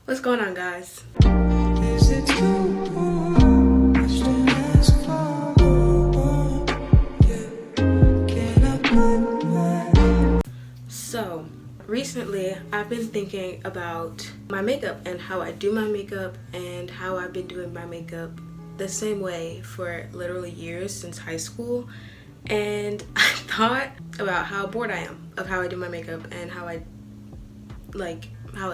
What's going on, guys? So recently I've been thinking about my makeup and how I do my makeup and how I've been doing my makeup the same way for literally years since high school. And I thought about how bored I am of how I do my makeup and how it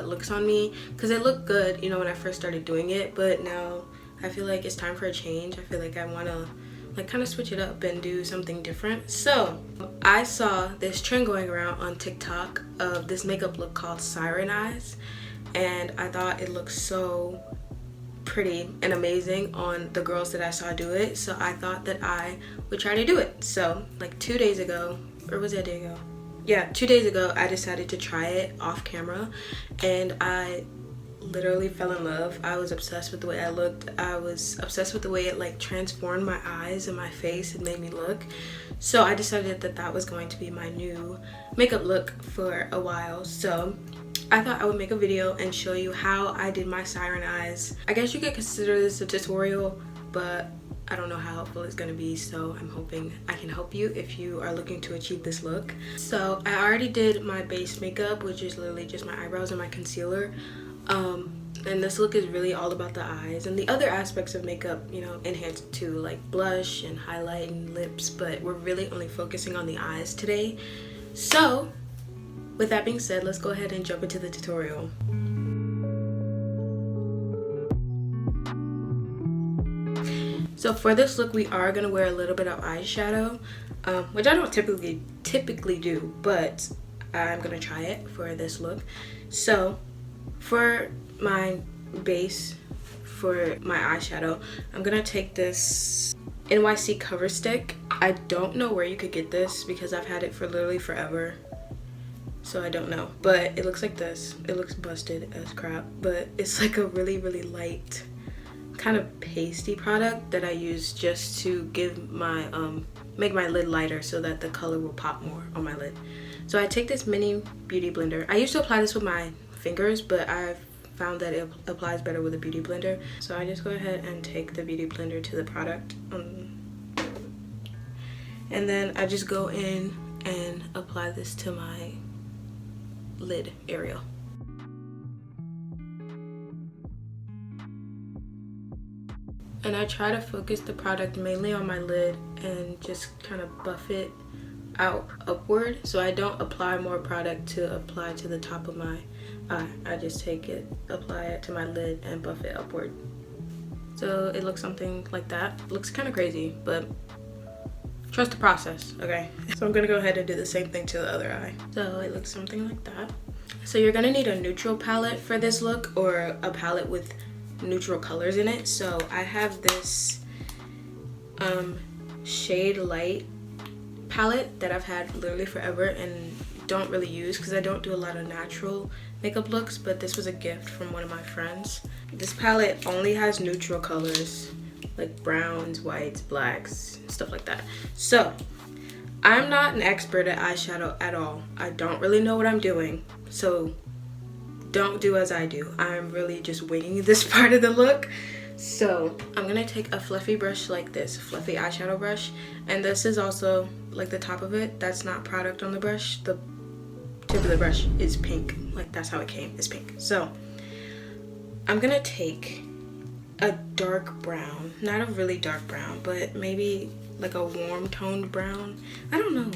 looks on me, because it looked good, when I first started doing it, but now I feel like it's time for a change. I feel like I want to kind of switch it up and do something different. So I saw this trend going around on TikTok of this makeup look called SIREN eyes, and I thought it looked so pretty and amazing on the girls that I saw do it, so I thought that I would try to do it. So like 2 days ago, or was it a day ago? Yeah, 2 days ago, I decided to try it off camera, and I literally fell in love. I was obsessed with the way I looked. I was obsessed with the way it transformed my eyes and my face and made me look. So I decided that that was going to be my new makeup look for a while. So I thought I would make a video and show you how I did my SIREN eyes. I guess you could consider this a tutorial, but I don't know how helpful it's gonna be, so I'm hoping I can help you if you are looking to achieve this look. So I already did my base makeup, which is literally just my eyebrows and my concealer. And this look is really all about the eyes and the other aspects of makeup, enhance it too, like blush and highlight and lips, but we're really only focusing on the eyes today. So with that being said, let's go ahead and jump into the tutorial. So for this look, we are gonna wear a little bit of eyeshadow, which I don't typically do, but I'm gonna try it for this look. So for my base, for my eyeshadow, I'm gonna take this NYC cover stick. I don't know where you could get this because I've had it for literally forever, so I don't know, but it looks like this. It looks busted as crap, but it's like a really light kind of pasty product that I use just to give my make my lid lighter so that the color will pop more on my lid. So I take this mini beauty blender. I used to apply this with my fingers, but I've found that it applies better with a beauty blender. So I just go ahead and take the beauty blender to the product, and then I just go in and apply this to my lid area. And I try to focus the product mainly on my lid and just kind of buff it out upward, so I don't apply more product to apply to the top of my eye. I just take it, apply it to my lid, and buff it upward. So it looks something like that. It looks kind of crazy, but trust the process, okay? So I'm gonna go ahead and do the same thing to the other eye. So it looks something like that. So you're gonna need a neutral palette for this look, or a palette with neutral colors in it. So I have this Shade Light palette that I've had literally forever and don't really use because I don't do a lot of natural makeup looks, but this was a gift from one of my friends. This palette only has neutral colors like browns, whites, blacks, stuff like that. So I'm not an expert at eyeshadow at all. I don't really know what I'm doing, so don't do as I do. I'm really just winging this part of the look. So I'm gonna take a fluffy brush like this, a fluffy eyeshadow brush, and this is also like the top of it. That's not product on the brush. The tip of the brush is pink. Like, that's how it came, it's pink. So I'm gonna take a dark brown, not a really dark brown, but maybe like a warm toned brown. I don't know.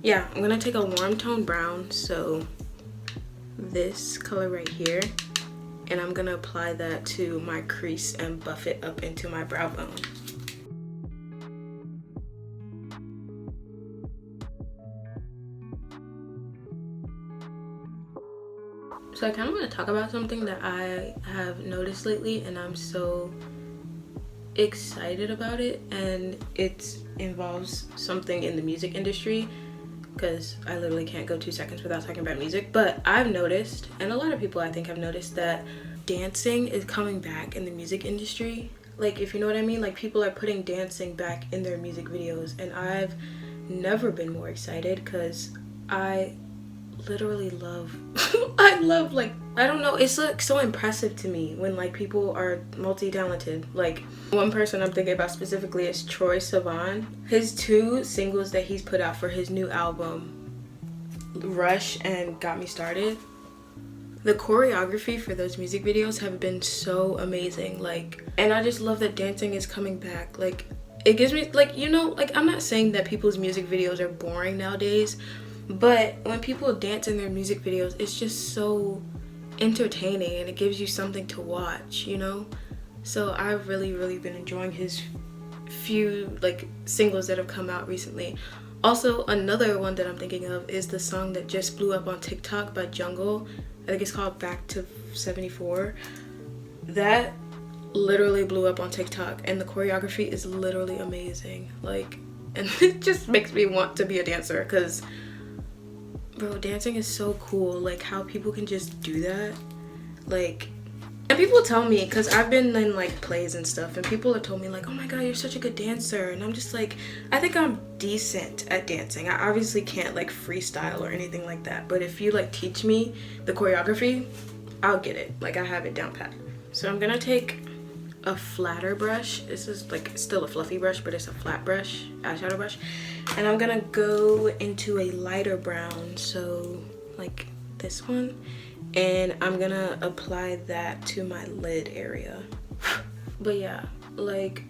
Yeah, I'm gonna take a warm toned brown, so this color right here, and I'm gonna apply that to my crease and buff it up into my brow bone. So I kind of want to talk about something that I have noticed lately, and I'm so excited about it, and it involves something in the music industry, because I literally can't go 2 seconds without talking about music. But I've noticed, and a lot of people I think have noticed, that dancing is coming back in the music industry. Like, if you know what I mean, like people are putting dancing back in their music videos, and I've never been more excited because I literally love I love, like, I don't know, it's like so impressive to me when like people are multi-talented. Like, one person I'm thinking about specifically is Troye Sivan. His 2 singles that he's put out for his new album, Rush and Got Me Started, the choreography for those music videos have been so amazing. Like, and I just love that dancing is coming back. Like, it gives me, like, you know, like, I'm not saying that people's music videos are boring nowadays, but when people dance in their music videos, it's just so entertaining and it gives you something to watch, you know? So I've really been enjoying his few like singles that have come out recently. Also, another one that I'm thinking of is the song that just blew up on TikTok by Jungle. I think it's called Back to 74. That literally blew up on TikTok, and the choreography is literally amazing. Like, and it just makes me want to be a dancer, because bro, dancing is so cool. Like, how people can just do that. Like, and people tell me, because I've been in like plays and stuff, and people have told me like, oh my god, you're such a good dancer. And I'm just like, I think I'm decent at dancing. I obviously can't like freestyle or anything like that, but if you like teach me the choreography, I'll get it. Like, I have it down pat. So I'm gonna take a flatter brush. This is like still a fluffy brush, but it's a flat brush, eyeshadow brush, and I'm gonna go into a lighter brown, so like this one, and I'm gonna apply that to my lid area. But yeah, like,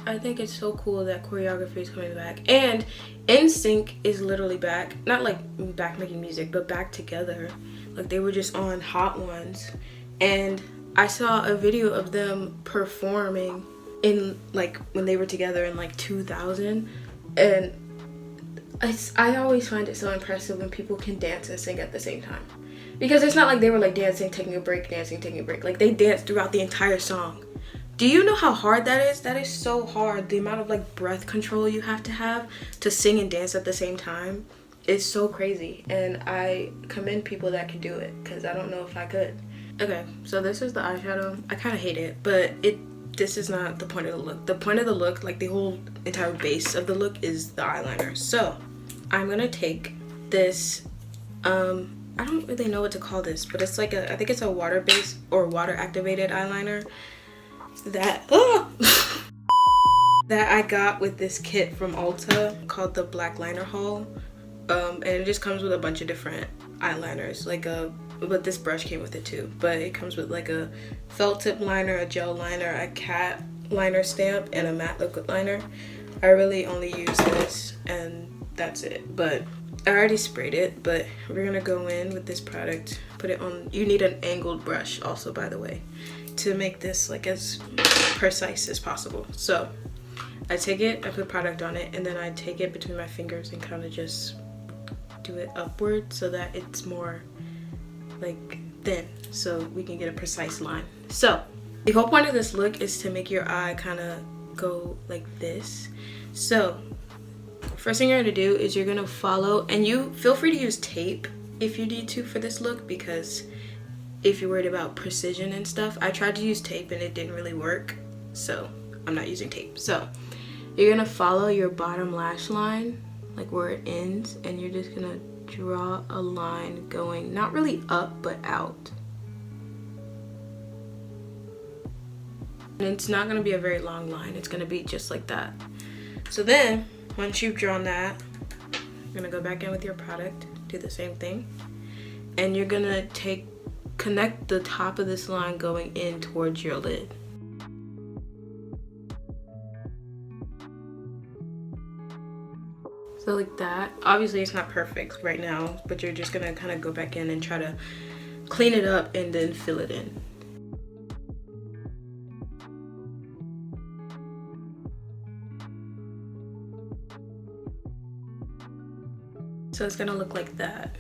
I think it's so cool that choreography is coming back, and NSYNC is literally back. Not like back making music, but back together. Like, they were just on Hot Ones, and I saw a video of them performing in like when they were together in like 2000, and I always find it so impressive when people can dance and sing at the same time, because it's not like they were like dancing, taking a break, dancing, taking a break. Like, they danced throughout the entire song. Do you know how hard that is? That is so hard. The amount of like breath control you have to sing and dance at the same time is so crazy, and I commend people that can do it, because I don't know if I could. Okay, so this is the eyeshadow. I kind of hate it, but this is not the point of the look. The point of the look, like the whole entire base of the look, is the eyeliner. So I'm gonna take this, I don't really know what to call this, but it's like I think it's a water-based or water-activated eyeliner that, that I got with this kit from Ulta called the Black Liner Haul. And it just comes with a bunch of different eyeliners, but this brush came with it too. But it comes with like a felt tip liner, a gel liner, a cat liner stamp, and a matte liquid liner. I really only use this, and that's it. But I already sprayed it, but we're gonna go in with this product, put it on. You need an angled brush also, by the way, to make this like as precise as possible. So I take it, I put product on it, and then I take it between my fingers and kind of just do it upward so that it's more like thin, so we can get a precise line. So the whole point of this look is to make your eye kind of go like this. So first thing you're gonna do is you're gonna follow, and you feel free to use tape if you need to for this look, because if you're worried about precision and stuff. I tried to use tape and it didn't really work, so I'm not using tape. So you're gonna follow your bottom lash line, like where it ends, and you're just gonna draw a line going not really up but out. And it's not gonna be a very long line, it's gonna be just like that. So then once you've drawn that, you're gonna go back in with your product, do the same thing, and you're gonna connect the top of this line going in towards your lid. So like that. Obviously it's not perfect right now, but you're just gonna kind of go back in and try to clean it up and then fill it in. So it's gonna look like that.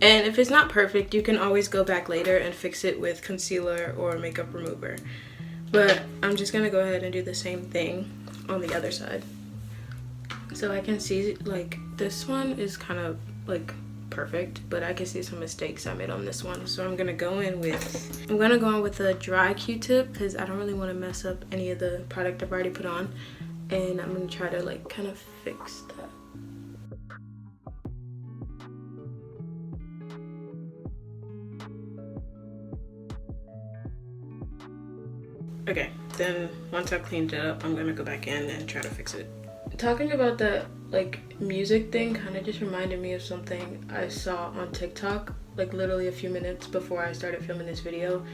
And if it's not perfect, you can always go back later and fix it with concealer or makeup remover. But I'm just gonna go ahead and do the same thing on the other side. So I can see like this one is kind of like perfect, but I can see some mistakes I made on this one. So I'm gonna go in with a dry Q-tip, because I don't really want to mess up any of the product I've already put on, and I'm gonna try to like kind of fix that. Okay, then once I've cleaned it up, I'm gonna go back in and try to fix it. Talking about that like music thing kind of just reminded me of something I saw on TikTok, like literally a few minutes before I started filming this video.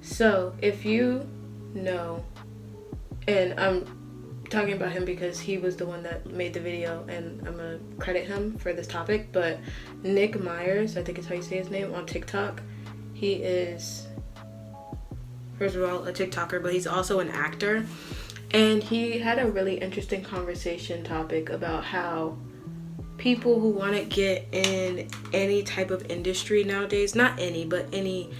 So if you know, and I'm talking about him because he was the one that made the video, and I'm gonna credit him for this topic, but Nick Myers, I think is how you say his name, on TikTok. He is, first of all, a TikToker, but he's also an actor. And he had a really interesting conversation topic about how people who want to get in any type of industry nowadays, not any, but any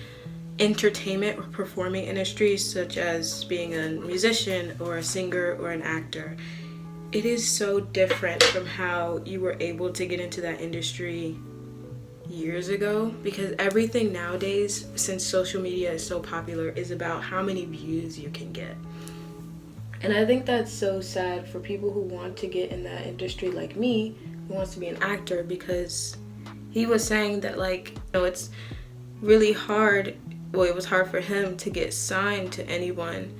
entertainment or performing industry, such as being a musician or a singer or an actor, it is so different from how you were able to get into that industry years ago, because everything nowadays, since social media is so popular, is about how many views you can get. And I think that's so sad for people who want to get in that industry, like me, who wants to be an actor, because he was saying that, like, you know, it's really hard. Well, it was hard for him to get signed to anyone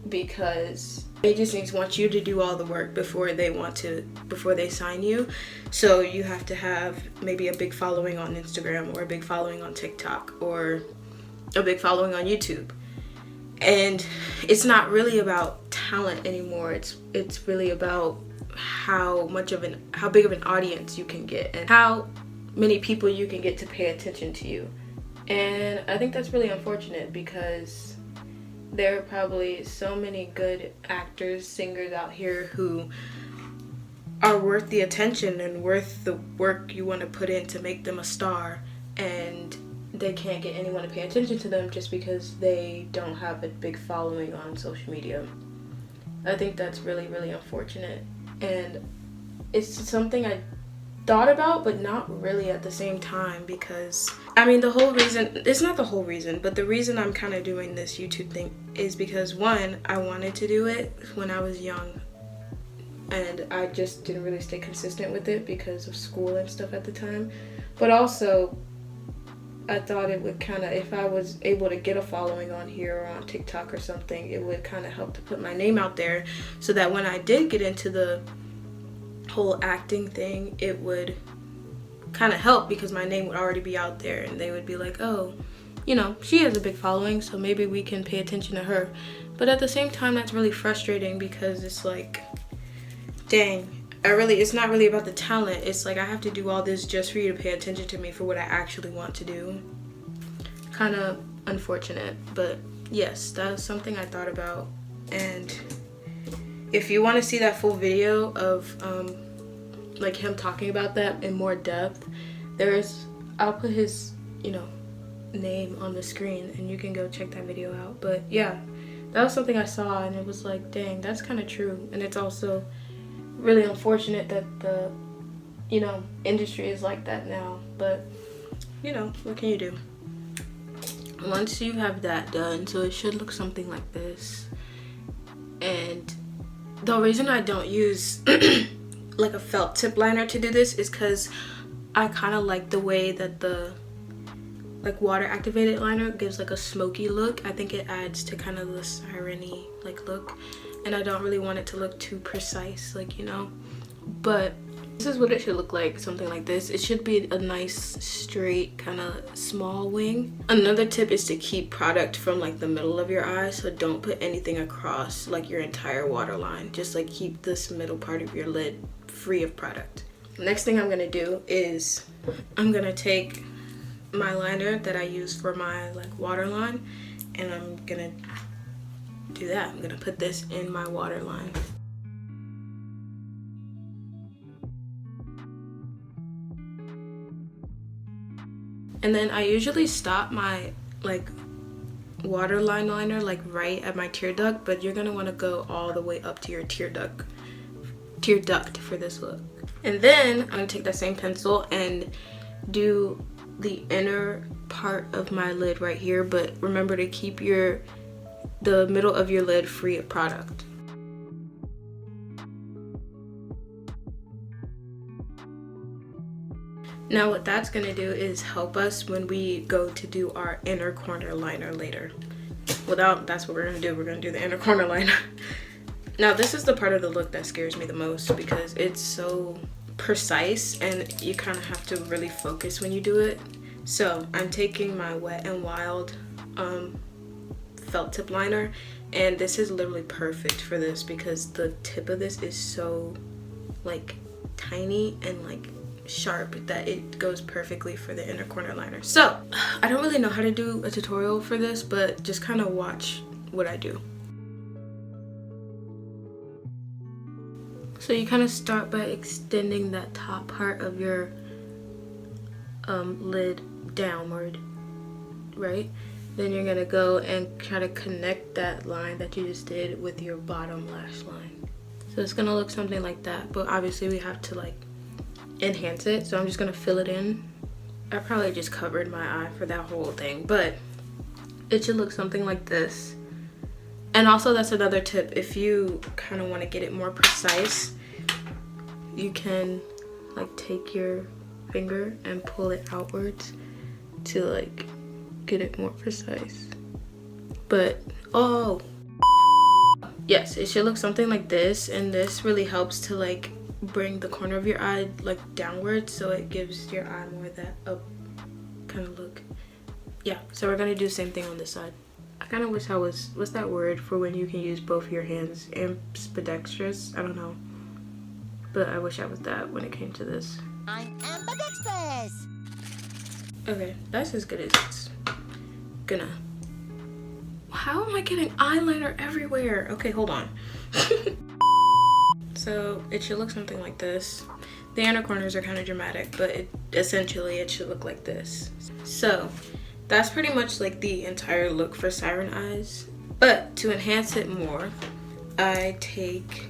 because agencies want you to do all the work before they sign you. So you have to have maybe a big following on Instagram, or a big following on TikTok, or a big following on YouTube. And it's not really about talent anymore. It's really about how big of an audience you can get, and how many people you can get to pay attention to you. And I think that's really unfortunate, because there are probably so many good actors, singers out here who are worth the attention and worth the work you want to put in to make them a star, and they can't get anyone to pay attention to them just because they don't have a big following on social media. I think that's really, really unfortunate. And it's something I thought about, but not really at the same time, because I mean, it's not the whole reason, but the reason I'm kind of doing this YouTube thing is because, one, I wanted to do it when I was young, and I just didn't really stay consistent with it because of school and stuff at the time. But also, I thought it would kind of, if I was able to get a following on here or on TikTok or something, it would kind of help to put my name out there, so that when I did get into the whole acting thing, it would kind of help, because my name would already be out there, and they would be like, oh, you know, she has a big following, so maybe we can pay attention to her. But at the same time, that's really frustrating, because it's like, dang, it's not really about the talent. It's like, I have to do all this just for you to pay attention to me for what I actually want to do. Kind of unfortunate, but yes, that was something I thought about. And if you want to see that full video of like him talking about that in more depth, I'll put his, name on the screen, and you can go check that video out. But yeah, that was something I saw, and it was like, dang, that's kind of true. And it's also really unfortunate that the industry is like that now, but what can you do? Once you have that done, so it should look something like this. And the reason I don't use like a felt tip liner to do this is because I kind of like the way that the water activated liner gives like a smoky look. I think it adds to kind of the SIREN-y look, and I don't really want it to look too precise, but this is what it should look like, something like this. It should be a nice straight kind of small wing. Another tip is to keep product from the middle of your eye, so don't put anything across your entire waterline. Just keep this middle part of your lid free of product. Next thing I'm gonna do is I'm gonna take my liner that I use for my waterline, and I'm gonna do that. I'm gonna put this in my waterline. And then I usually stop my waterline liner right at my tear duct, but you're gonna want to go all the way up to your tear duct for this look. And then I'm gonna take that same pencil and do the inner part of my lid right here, but remember to keep the middle of your lid free of product. Now what that's gonna do is help us when we go to do our inner corner liner later. without, that's what we're gonna do. We're gonna do the inner corner liner. Now this is the part of the look that scares me the most because it's so precise and you kind of have to really focus when you do it. So I'm taking my Wet n Wild felt tip liner, and this is literally perfect for this because the tip of this is so like tiny and like sharp that it goes perfectly for the inner corner liner. So I don't really know how to do a tutorial for this, but just kind of watch what I do. So you kind of start by extending that top part of your lid downward, right? Then you're gonna go and try to connect that line that you just did with your bottom lash line. So it's gonna look something like that, but obviously we have to like enhance it. So I'm just gonna fill it in. I probably just covered my eye for that whole thing, but it should look something like this. And also that's another tip, if you kind of want to get it more precise, you can like take your finger and pull it outwards to like get it more precise. But oh yes, it should look something like this, and this really helps to like bring the corner of your eye like downwards, so it gives your eye more that up kind of look. Yeah, so we're gonna do the same thing on this side. I kind of wish I was, what's that word for when you can use both your hands? Ambidextrous? I don't know. But I wish I was that when it came to this. I'm ambidextrous. Okay, that's as good as it's gonna. How am I getting eyeliner everywhere? Okay, hold on. So it should look something like this. The inner corners are kind of dramatic, but essentially it should look like this. So that's pretty much like the entire look for Siren Eyes. But to enhance it more, I take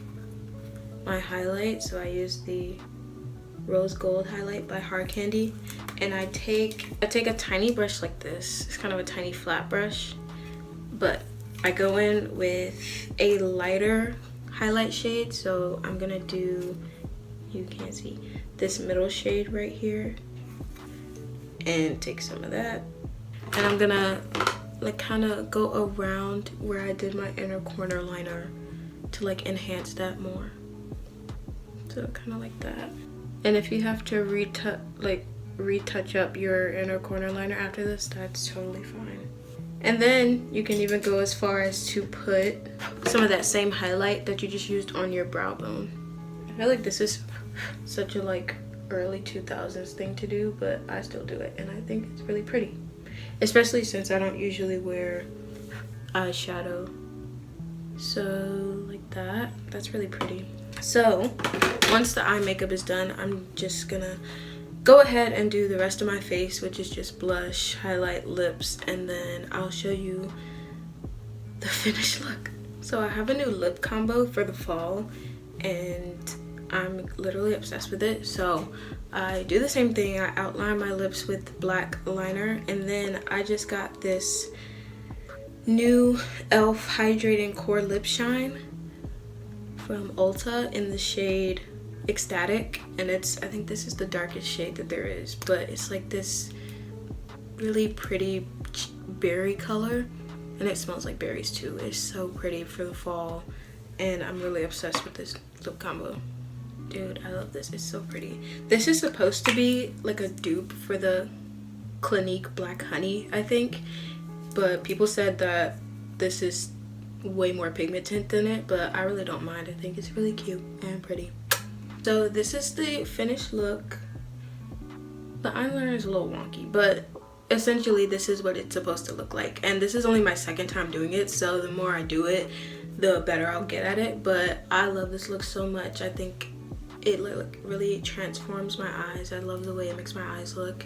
my highlight. So I use the Rose Gold highlight by Hard Candy, and I take a tiny brush like this. It's kind of a tiny flat brush, but I go in with a lighter highlight shade. So I'm gonna do, you can't see, this middle shade right here, and take some of that. And I'm gonna like kind of go around where I did my inner corner liner to like enhance that more. So kind of like that. And if you have to retouch up your inner corner liner after this, that's totally fine. And then you can even go as far as to put some of that same highlight that you just used on your brow bone. I feel like this is such a like early 2000s thing to do, but I still do it and I think it's really pretty. Especially since I don't usually wear eyeshadow. So like that, that's really pretty. So once the eye makeup is done, I'm just gonna go ahead and do the rest of my face, which is just blush, highlight, lips, and then I'll show you the finished look. So I have a new lip combo for the fall and I'm literally obsessed with it. So I do the same thing. I outline my lips with black liner, and then I just got this new e.l.f. Hydrating Core Lip Shine from Ulta in the shade Ecstatic, and I think this is the darkest shade that there is, but it's like this really pretty berry color, and it smells like berries too. It's so pretty for the fall, and I'm really obsessed with this lip combo. Dude, I love this. It's so pretty. This is supposed to be like a dupe for the Clinique Black Honey, I think, but people said that this is way more pigmented than it, but I really don't mind. I think it's really cute and pretty. So this is the finished look. The eyeliner is a little wonky, but essentially this is what it's supposed to look like, and this is only my second time doing it, so the more I do it, the better I'll get at it. But I love this look so much. I think it really transforms my eyes. I love the way it makes my eyes look.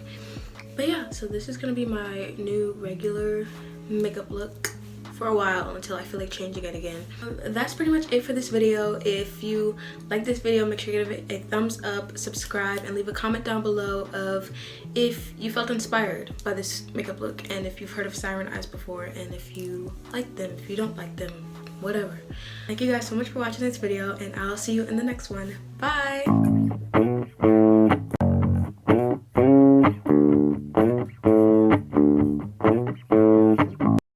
But yeah, so this is gonna be my new regular makeup look for a while until I feel like changing it again. That's pretty much it for this video. If you like this video, make sure you give it a thumbs up, subscribe, and leave a comment down below of if you felt inspired by this makeup look, and if you've heard of Siren Eyes before, and if you like them, if you don't like them, whatever. Thank you guys so much for watching this video, and I'll see you in the next one. Bye!